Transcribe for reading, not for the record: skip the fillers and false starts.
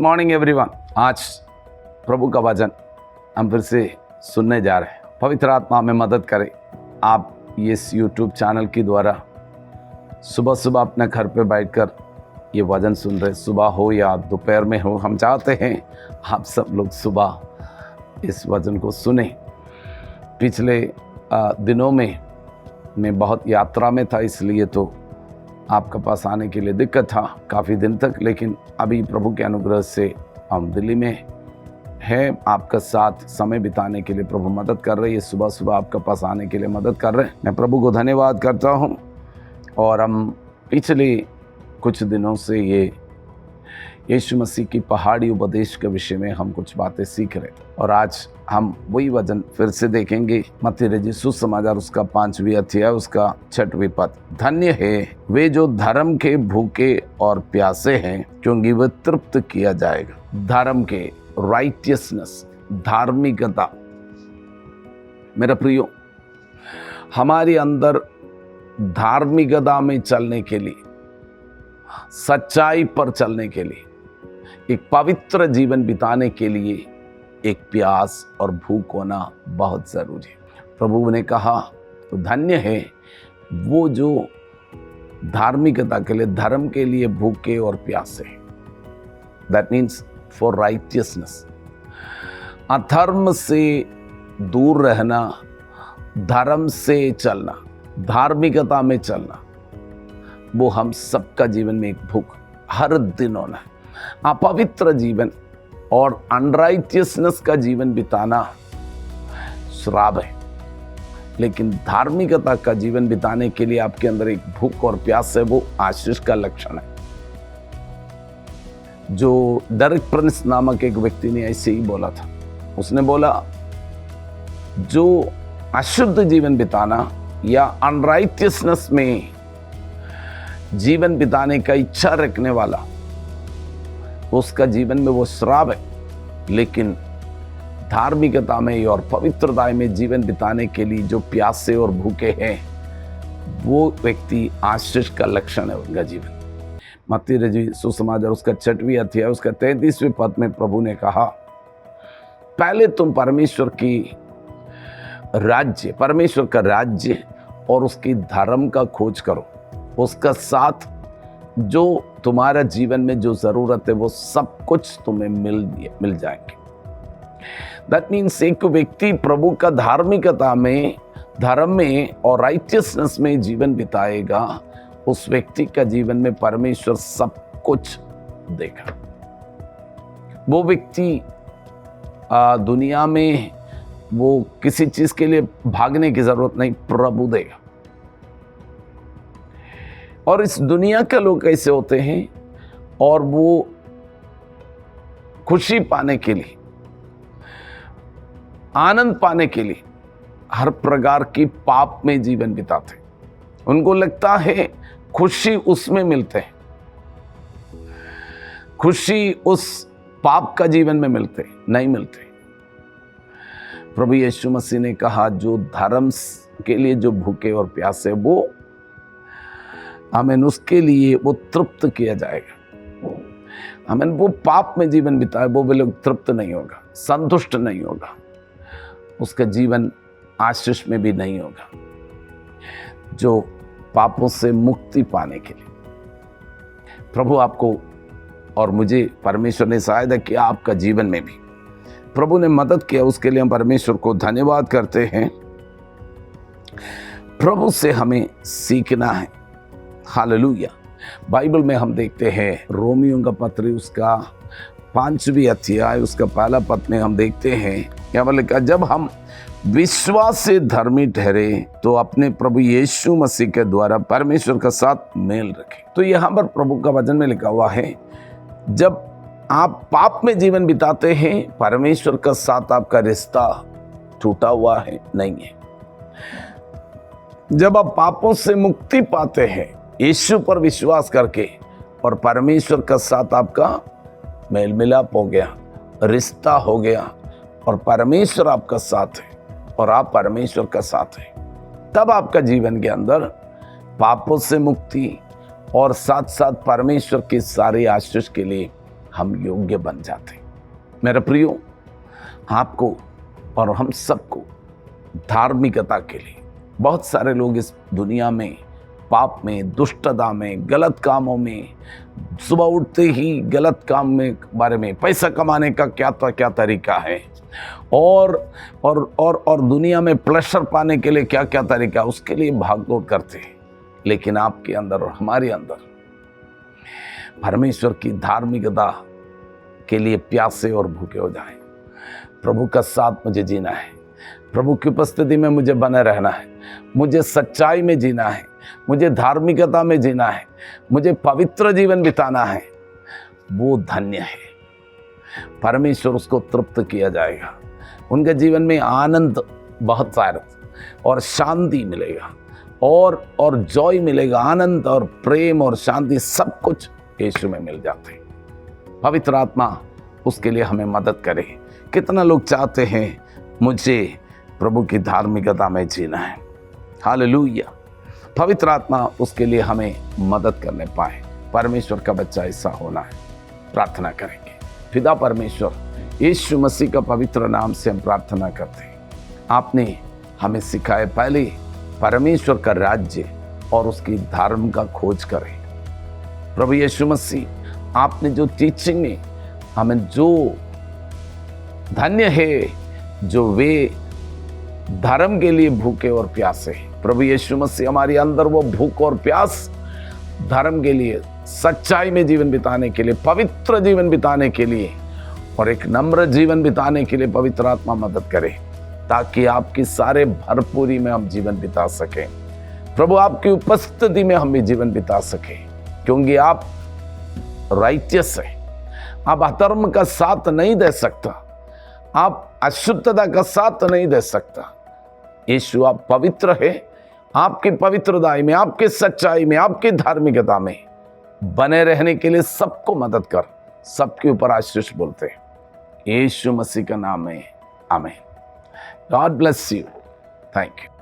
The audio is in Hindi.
Morning everyone. आज प्रभु का वचन हम फिर से सुनने जा रहे हैं। पवित्र आत्मा हमें मदद करे। आप इस YouTube चैनल के द्वारा सुबह सुबह अपने घर पे बैठकर ये वचन सुन रहे, सुबह हो या दोपहर में हो, हम चाहते हैं आप सब लोग सुबह इस वचन को सुने। पिछले दिनों में मैं बहुत यात्रा में था, इसलिए तो आपके पास आने के लिए दिक्कत था काफ़ी दिन तक, लेकिन अभी प्रभु के अनुग्रह से हम दिल्ली में हैं। आपका साथ समय बिताने के लिए प्रभु मदद कर रही है। सुबह सुबह आपके पास आने के लिए मदद कर रहे हैं। मैं प्रभु को धन्यवाद करता हूं। और हम पिछले कुछ दिनों से ये यीशु मसीह की पहाड़ी उपदेश के विषय में हम कुछ बातें सीख रहे, और आज हम वही वचन फिर से देखेंगे। मत्ती रचित सुसमाचार उसका 5वां अध्याय उसका 6वां पद। धन्य है वे जो धर्म के भूखे और प्यासे हैं, क्योंकि वे तृप्त किया जाएगा। धर्म के, राइटियसनेस, धार्मिकता। मेरा प्रियो, हमारे अंदर धार्मिकता में चलने के लिए, सच्चाई पर चलने के लिए, एक पवित्र जीवन बिताने के लिए एक प्यास और भूख होना बहुत जरूरी है। प्रभु ने कहा तो धन्य है वो जो धार्मिकता के लिए, धर्म के लिए भूखे और प्यासे हैं। That means for righteousness. अधर्म से दूर रहना, धर्म से चलना, धार्मिकता में चलना, वो हम सबका जीवन में एक भूख हर दिन होना है। अपवित्र जीवन और अनराइटियसनेस का जीवन बिताना श्राप है, लेकिन धार्मिकता का जीवन बिताने के लिए आपके अंदर एक भूख और प्यास है, वो आशीष का लक्षण है। जो डेरिक प्रिंस नामक एक व्यक्ति ने ऐसे ही बोला था। उसने बोला, जो अशुद्ध जीवन बिताना या अनराइटियसनेस में जीवन बिताने का इच्छा रखने वाला, उसका जीवन में वो श्राप है, लेकिन धार्मिकता में और पवित्रता में जीवन बिताने के लिए जो प्यासे और भूखे हैं, वो व्यक्ति आशीष का लक्षण है उनका जीवन। मत्ती रचित सुसमाचार उसका 6वां अध्याय उसका 33वें पद में प्रभु ने कहा, पहले तुम परमेश्वर का राज्य और उसकी धर्म का खोज करो, उसका साथ जो तुम्हारा जीवन में जो जरूरत है वो सब कुछ तुम्हें मिल जाएंगे। दैट मीन्स एक व्यक्ति प्रभु का धार्मिकता में, धर्म में और राइटियसनेस में जीवन बिताएगा, उस व्यक्ति का जीवन में परमेश्वर सब कुछ देगा। वो व्यक्ति दुनिया में वो किसी चीज के लिए भागने की जरूरत नहीं, प्रभु देगा। और इस दुनिया के लोग कैसे होते हैं, और वो खुशी पाने के लिए, आनंद पाने के लिए हर प्रकार की पाप में जीवन बिताते। उनको लगता है खुशी उसमें मिलते हैं, खुशी उस पाप का जीवन में नहीं मिलते। प्रभु यीशु मसीह ने कहा, जो धर्म के लिए जो भूखे और प्यासे, वो हमें उसके लिए वो तृप्त किया जाएगा। हमें वो पाप में जीवन बिताए, वो लोग तृप्त नहीं होगा, संतुष्ट नहीं होगा, उसका जीवन आशीष में भी नहीं होगा। जो पापों से मुक्ति पाने के लिए प्रभु आपको और मुझे, परमेश्वर ने सहायता किया, आपका जीवन में भी प्रभु ने मदद किया, उसके लिए हम परमेश्वर को धन्यवाद करते हैं। प्रभु से हमें सीखना है। हालेलुया। बाइबल में हम देखते हैं रोमियो का पत्री उसका 5वां अध्याय उसका 1 पद में हम देखते हैं, क्या बोला, जब हम विश्वास से धर्मी ठहरे तो अपने प्रभु यीशु मसीह के द्वारा परमेश्वर का साथ मेल रखें। तो यहाँ पर प्रभु का वचन में लिखा हुआ है, जब आप पाप में जीवन बिताते हैं, परमेश्वर का साथ आपका रिश्ता टूटा हुआ है, नहीं है। जब आप पापों से मुक्ति पाते हैं यीशु पर विश्वास करके, और परमेश्वर का साथ आपका मेल मिलाप हो गया, रिश्ता हो गया, और परमेश्वर आपका साथ है और आप परमेश्वर का साथ है, तब आपका जीवन के अंदर पापों से मुक्ति और साथ साथ परमेश्वर की सारी आशीष के लिए हम योग्य बन जाते। मेरे प्रियो, आपको और हम सबको धार्मिकता के लिए, बहुत सारे लोग इस दुनिया में पाप में, दुष्टता में, गलत कामों में, सुबह उठते ही गलत काम में बारे में, पैसा कमाने का क्या तरीका है, और दुनिया में प्लेजर पाने के लिए क्या क्या तरीका, उसके लिए भागदौड़ करते हैं। लेकिन आपके अंदर और हमारे अंदर परमेश्वर की धार्मिकता के लिए प्यासे और भूखे हो जाएं। प्रभु का साथ मुझे जीना है, प्रभु की उपस्थिति में मुझे बने रहना है, मुझे सच्चाई में जीना है, मुझे धार्मिकता में जीना है, मुझे पवित्र जीवन बिताना है। वो धन्य है, परमेश्वर उसको तृप्त किया जाएगा। उनके जीवन में आनंद बहुत सारा और शांति मिलेगा, और जॉय मिलेगा। आनंद और प्रेम और शांति सब कुछ यीशु में मिल जाते हैं। पवित्र आत्मा उसके लिए हमें मदद करे। कितना लोग चाहते हैं मुझे प्रभु की धार्मिकता में जीना है। हालेलुया। पवित्र आत्मा उसके लिए हमें मदद करने पाए। परमेश्वर का बच्चा ऐसा होना है। प्रार्थना करेंगे। पिता परमेश्वर, यीशु मसीह का पवित्र नाम से हम प्रार्थना करते हैं। आपने हमें सिखाया, पहले परमेश्वर का राज्य और उसकी धर्म का खोज करें। प्रभु यीशु मसीह, आपने जो टीचिंग में हमें, जो धन्य है जो वे धर्म के लिए भूखे और प्यासे हैं। प्रभु यीशु मसीह, हमारे अंदर वो भूख और प्यास धर्म के लिए, सच्चाई में जीवन बिताने के लिए, पवित्र जीवन बिताने के लिए और एक नम्र जीवन बिताने के लिए पवित्र आत्मा मदद करे, ताकि आपकी सारे भरपूरी में हम जीवन बिता सकें। प्रभु, आपकी उपस्थिति में हम भी जीवन बिता सकें, क्योंकि आप राइटियस है। आप अधर्म का साथ नहीं दे सकता, आप अशुद्धता का साथ नहीं दे सकता। यीशु, आप पवित्र है। आपकी पवित्रता में, आपकी सच्चाई में, आपकी धार्मिकता में बने रहने के लिए सबको मदद कर, सबके ऊपर आशीष बोलते हैं यीशु मसीह का नाम में, आमीन। God bless you. Thank you.